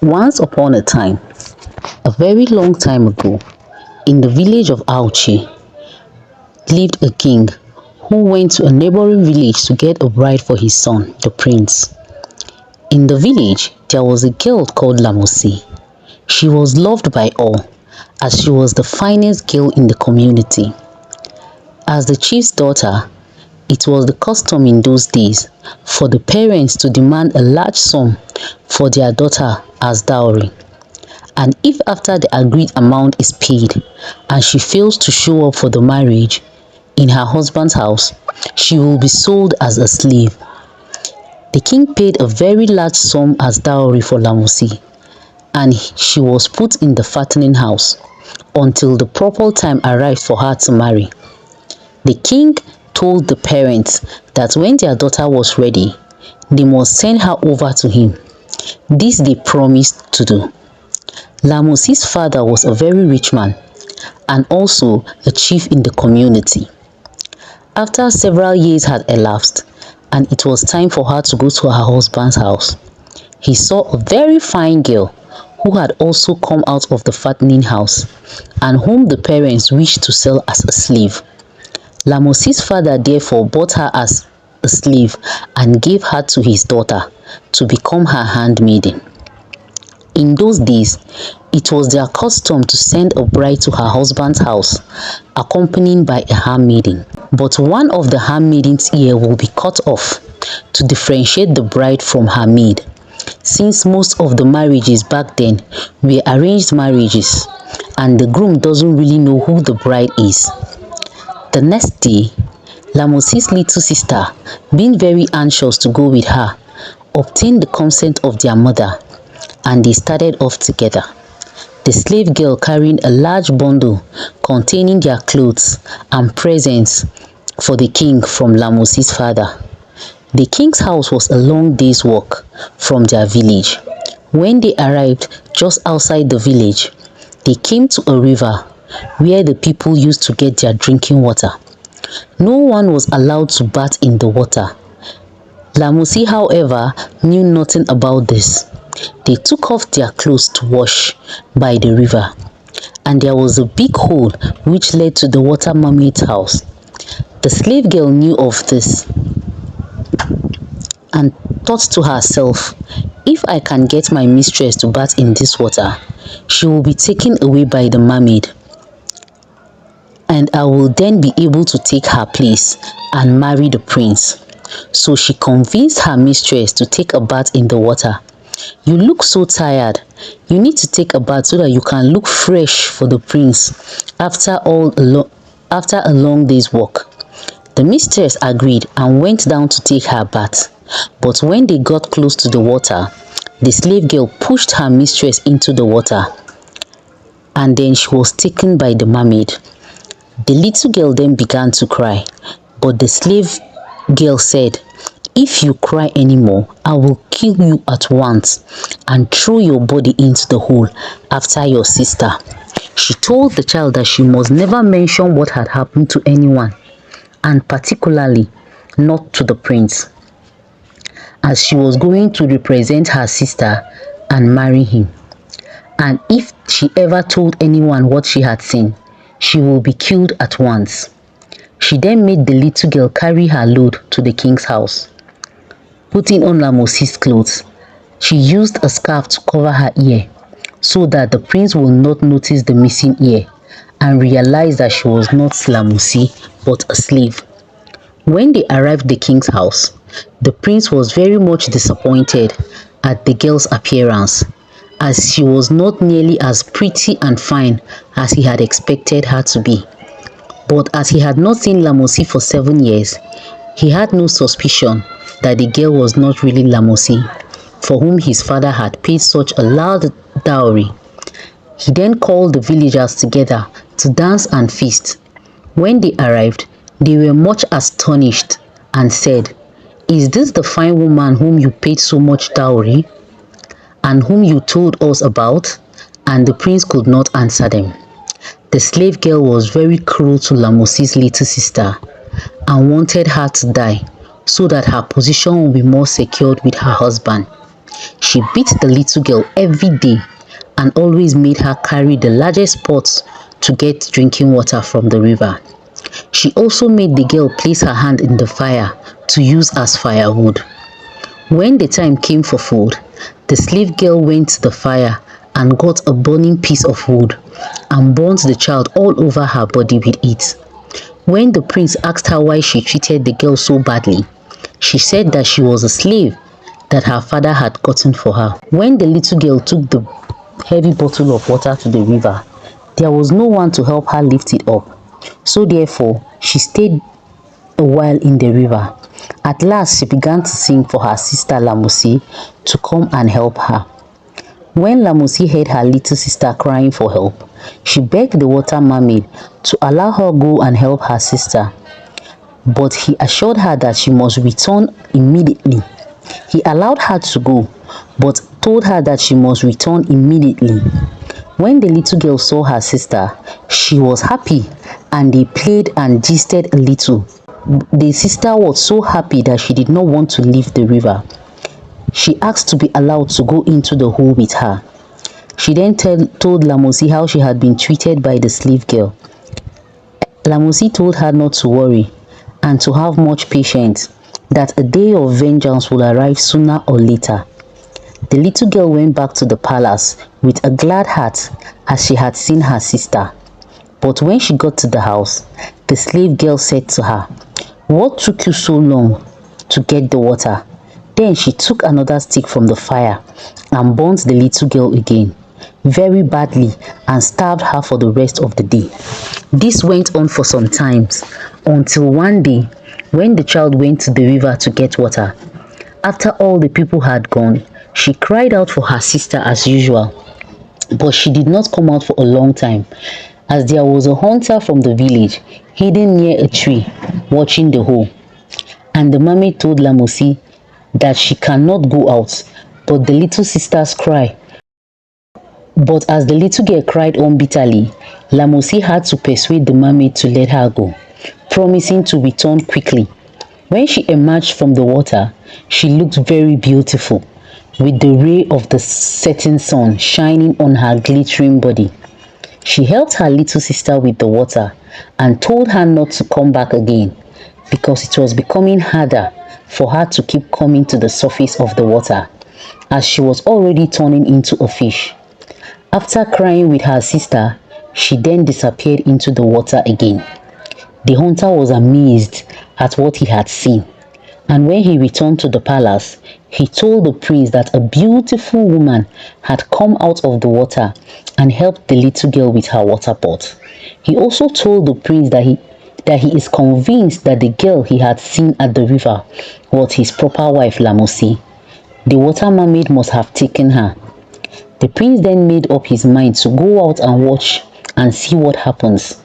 Once upon a time, a very long time ago, in the village of Auchi, lived a king who went to a neighboring village to get a bride for his son, the prince. In the village, there was a girl called Lamosi. She was loved by all, as she was the finest girl in the community. As the chief's daughter, it was the custom in those days for the parents to demand a large sum for their daughter as dowry. And if after the agreed amount is paid and she fails to show up for the marriage in her husband's house, she will be sold as a slave. The king paid a very large sum as dowry for Lamosi, and she was put in the fattening house until the proper time arrived for her to marry. The king told the parents that when their daughter was ready, they must send her over to him. This they promised to do. Lamosi's father was a very rich man and also a chief in the community. After several years had elapsed and it was time for her to go to her husband's house, he saw a very fine girl who had also come out of the fattening house and whom the parents wished to sell as a slave. Lamosi's father therefore bought her as a slave and gave her to his daughter to become her handmaiden. In those days, it was their custom to send a bride to her husband's house, accompanied by a handmaiden. But one of the handmaiden's ear will be cut off to differentiate the bride from her maid, since most of the marriages back then were arranged marriages, and the groom doesn't really know who the bride is. The next day, Lamosi's little sister, being very anxious to go with her, obtained the consent of their mother, and they started off together. The slave girl carrying a large bundle containing their clothes and presents for the king from Lamosi's father. The king's house was a long day's walk from their village. When they arrived just outside the village, they came to a river where the people used to get their drinking water. No one was allowed to bathe in the water. Lamosi, however, knew nothing about this. They took off their clothes to wash by the river, and there was a big hole which led to the water mermaid's house. The slave girl knew of this and thought to herself, if I can get my mistress to bathe in this water, she will be taken away by the mermaid, and I will then be able to take her place and marry the prince. So she convinced her mistress to take a bath in the water. You look so tired. You need to take a bath so that you can look fresh for the prince after a long day's walk. The mistress agreed and went down to take her bath. But when they got close to the water, the slave girl pushed her mistress into the water, and then she was taken by the mermaid. The little girl then began to cry, but the slave girl said, if you cry anymore, I will kill you at once and throw your body into the hole after your sister. She told the child that she must never mention what had happened to anyone, and particularly not to the prince, as she was going to represent her sister and marry him. And if she ever told anyone what she had seen, she will be killed at once. She then made the little girl carry her load to the king's house. Putting on Lamosi's clothes, she used a scarf to cover her ear so that the prince will not notice the missing ear and realize that she was not Lamosi but a slave. When they arrived at the king's house, the prince was very much disappointed at the girl's appearance, as she was not nearly as pretty and fine as he had expected her to be. But as he had not seen Lamosi for 7 years, he had no suspicion that the girl was not really Lamosi, for whom his father had paid such a large dowry. He then called the villagers together to dance and feast. When they arrived, they were much astonished and said, is this the fine woman whom you paid so much dowry and whom you told us about? And the prince could not answer them. The slave girl was very cruel to Lamosi's little sister and wanted her to die so that her position would be more secured with her husband. She beat the little girl every day and always made her carry the largest pots to get drinking water from the river. She also made the girl place her hand in the fire to use as firewood. When the time came for food, the slave girl went to the fire and got a burning piece of wood and burnt the child all over her body with it. When the prince asked her why she treated the girl so badly, she said that she was a slave that her father had gotten for her. When the little girl took the heavy bottle of water to the river, there was no one to help her lift it up. So therefore, she stayed a while in the river. At last, she began to sing for her sister Lamosi to come and help her. When Lamosi heard her little sister crying for help, she begged the water mermaid to allow her go and help her sister. But he assured her that she must return immediately. He allowed her to go, but told her that she must return immediately. When the little girl saw her sister, she was happy and they played and gisted a little. The sister was so happy that she did not want to leave the river. She asked to be allowed to go into the hole with her. She then told Lamosi how she had been treated by the slave girl. Lamosi told her not to worry and to have much patience, that a day of vengeance will arrive sooner or later. The little girl went back to the palace with a glad heart as she had seen her sister. But when she got to the house, the slave girl said to her, "What took you so long to get the water?" Then she took another stick from the fire and burnt the little girl again, very badly, and starved her for the rest of the day. This went on for some time, until one day, when the child went to the river to get water. After all the people had gone, she cried out for her sister as usual, but she did not come out for a long time, as there was a hunter from the village hidden near a tree watching the hole. And the mermaid told Lamosi that she cannot go out, but the little sisters cry. But as the little girl cried on bitterly, Lamosi had to persuade the mermaid to let her go, promising to return quickly. When she emerged from the water, she looked very beautiful, with the ray of the setting sun shining on her glittering body. She helped her little sister with the water and told her not to come back again, because it was becoming harder for her to keep coming to the surface of the water, as she was already turning into a fish. After crying with her sister, she then disappeared into the water again. The hunter was amazed at what he had seen, and when he returned to the palace, he told the prince that a beautiful woman had come out of the water and helped the little girl with her water pot. He also told the prince that he is convinced that the girl he had seen at the river was his proper wife Lamosi. The water mermaid must have taken her. The prince then made up his mind to go out and watch and see what happens.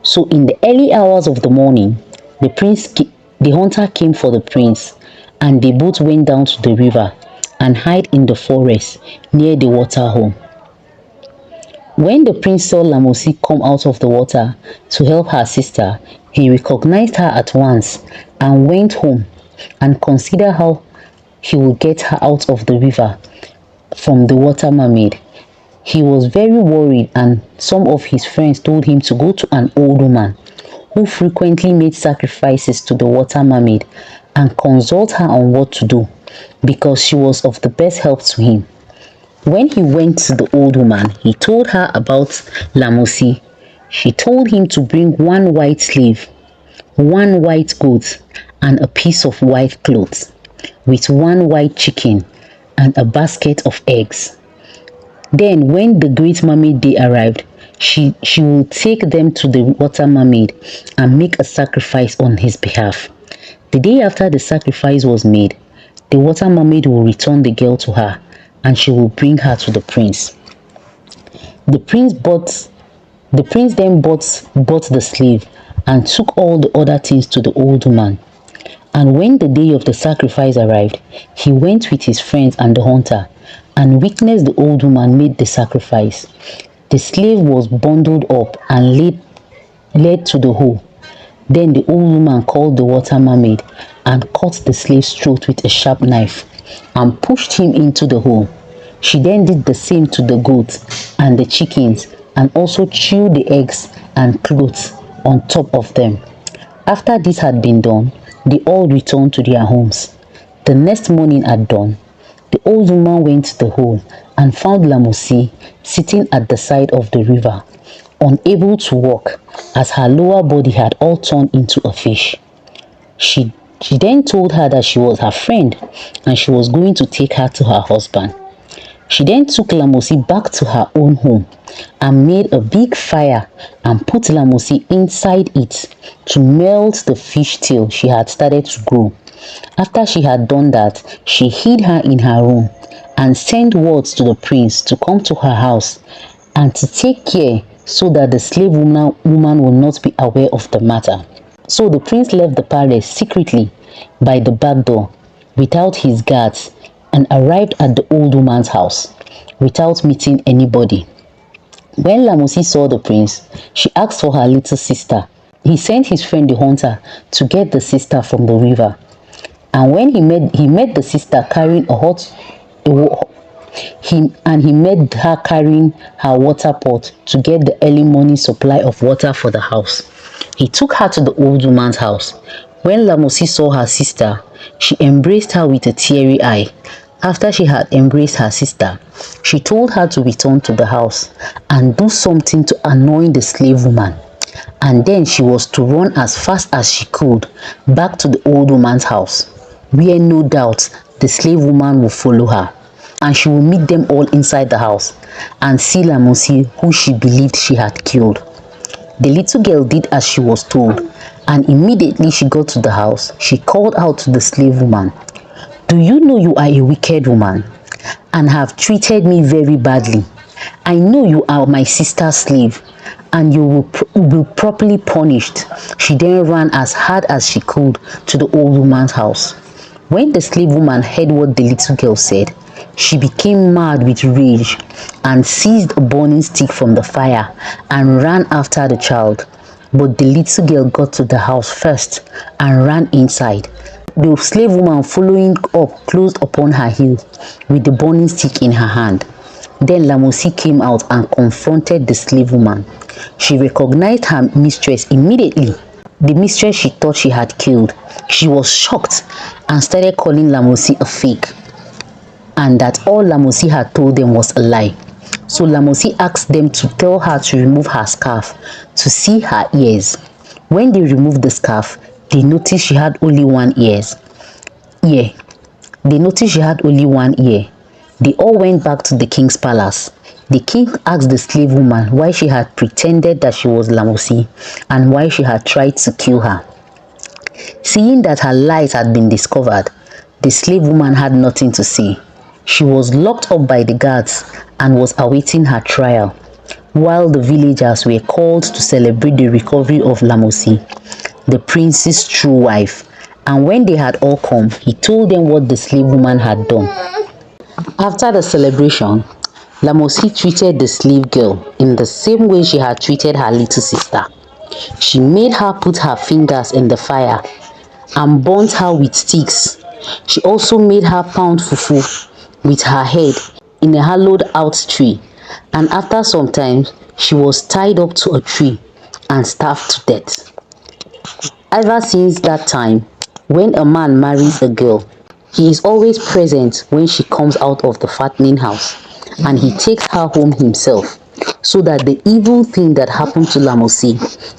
So in the early hours of the morning, the hunter came for the prince, and they both went down to the river and hid in the forest near the water hole. When the prince saw Lamosi come out of the water to help her sister, he recognized her at once and went home and considered how he would get her out of the river from the water mermaid. He was very worried, and some of his friends told him to go to an old woman who frequently made sacrifices to the water mermaid and consult her on what to do, because she was of the best help to him. When he went to the old woman, he told her about Lamosi. She told him to bring one white slave, one white goat, and a piece of white cloth, with one white chicken and a basket of eggs. Then when the great mermaid day arrived, she will take them to the water mermaid and make a sacrifice on his behalf. The day after the sacrifice was made, the water mermaid will return the girl to her, and she will bring her to the prince. The prince then bought the slave and took all the other things to the old woman. And when the day of the sacrifice arrived, he went with his friends and the hunter and witnessed the old woman made the sacrifice. The slave was bundled up and led to the hole. Then the old woman called the water mermaid and cut the slave's throat with a sharp knife and pushed him into the hole. She then did the same to the goats and the chickens and also threw the eggs and clothes on top of them. After this had been done, they all returned to their homes. The next morning at dawn, the old woman went to the hole and found Lamosi sitting at the side of the river, unable to walk as her lower body had all turned into a fish. She then told her that she was her friend and she was going to take her to her husband. She then took Lamosi back to her own home and made a big fire and put Lamosi inside it to melt the fish tail she had started to grow. After she had done that, she hid her in her room and sent words to the prince to come to her house and to take care so that the slave woman will not be aware of the matter. So the prince left the palace secretly by the back door without his guards and arrived at the old woman's house without meeting anybody. When Lamosi saw the prince, she asked for her little sister. He sent his friend the hunter to get the sister from the river. And when he met the sister carrying he met her carrying her water pot to get the early morning supply of water for the house. He took her to the old woman's house. When Lamosi saw her sister, she embraced her with a teary eye. After she had embraced her sister, she told her to return to the house and do something to annoy the slave woman. And then she was to run as fast as she could back to the old woman's house, where no doubt the slave woman will follow her. And she will meet them all inside the house and see Lamosi, who she believed she had killed. The little girl did as she was told, and immediately she got to the house, she called out to the slave woman, "Do you know you are a wicked woman and have treated me very badly? I know you are my sister's slave and you will be properly punished." She then ran as hard as she could to the old woman's house. When the slave woman heard what the little girl said, she became mad with rage and seized a burning stick from the fire and ran after the child. But the little girl got to the house first and ran inside. The slave woman following up closed upon her heels with the burning stick in her hand. Then Lamosi came out and confronted the slave woman. She recognized her mistress immediately, the mistress she thought she had killed. She was shocked and started calling Lamosi a fake, and that all Lamosi had told them was a lie. So Lamosi asked them to tell her to remove her scarf to see her ears. When they removed the scarf, they noticed she had only one ear. They noticed she had only one ear. They all went back to the king's palace. The king asked the slave woman why she had pretended that she was Lamosi and why she had tried to kill her. Seeing that her lies had been discovered, the slave woman had nothing to say. She was locked up by the guards and was awaiting her trial, while the villagers were called to celebrate the recovery of Lamosi, the prince's true wife. And when they had all come, he told them what the slave woman had done. After the celebration, Lamosi treated the slave girl in the same way she had treated her little sister. She made her put her fingers in the fire and burnt her with sticks. She also made her pound fufu with her head in a hollowed out tree, and after some time she was tied up to a tree and starved to death. Ever since that time, when a man marries a girl, he is always present when she comes out of the fattening house, and he takes her home himself so that the evil thing that happened to Lamosi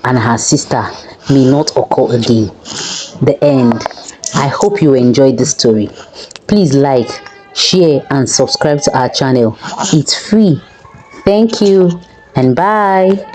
and her sister may not occur again. The end. I hope you enjoyed this story. Please like, share and subscribe to our channel. It's free. Thank you and bye.